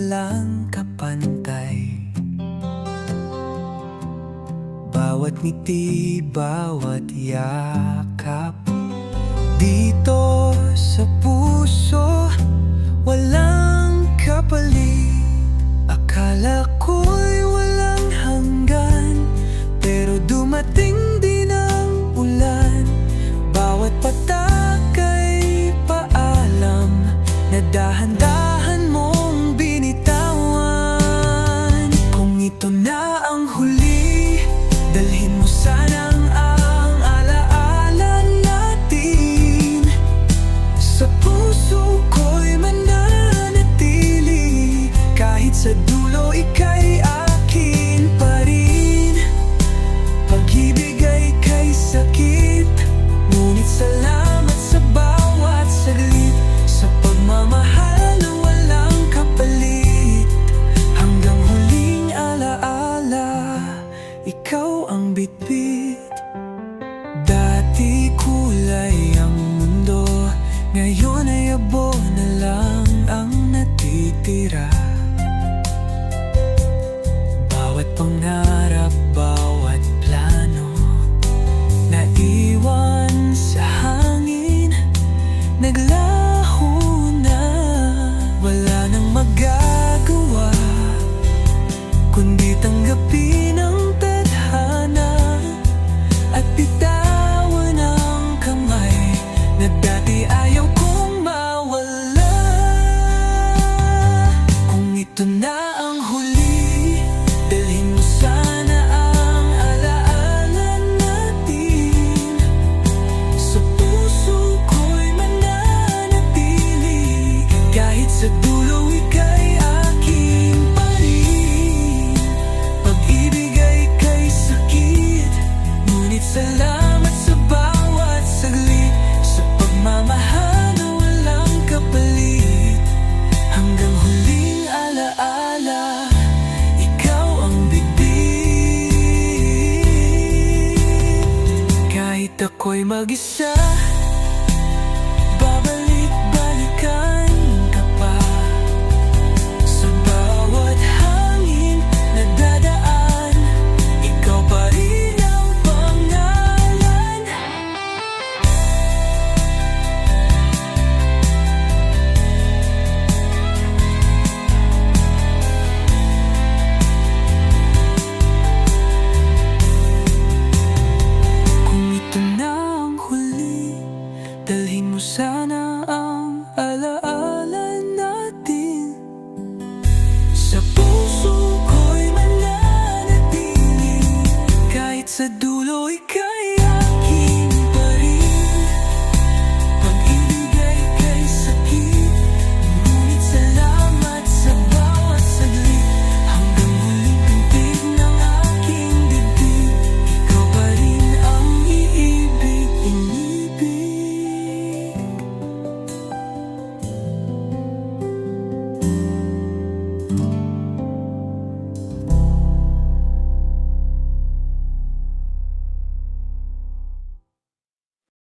walang kapantay. Bawat ngiti, bawat yakap, dito sa puso, walang kapalit. Akala ko'y walang hanggan, pero dumating din ang ulan. Bawat patak ay paalam na dahan-dahan mong binitawan. Kung ito na ang huli, dalhin mo sanang ang alaala natin. Sa puso ko'y mananatili, kahit sa dulo ika'y akin pa rin. Pag-ibig ay kay sakit, ngunit salamat sa bawat saglit. Sa pagmamahal na walang kapalit, hanggang huling alaala, ikaw ang bitbit. Dati kulay ang mundo, ngayon ay abo na lang ang natitira. Bawat pangarap, bawat plano, naiwan sa hangin, naglaho na. Wala nang magagawa, kundi tanggapin ang tadhana at bitawan ang kamay na dati ayaw kong mawala. Kung ito na ang huli, dalhin mo sana ang alaala natin. Sa puso ko'y mananatili, kahit sa dulo ika'y akin pa rin. Pag-ibig ay kay sakit, ngunit salamat sa bawat saglit. Sa pagmamahal na walang kapalit, hanggang huling alaala, ikaw ang bitbit. Kahit ako'y mag-isa,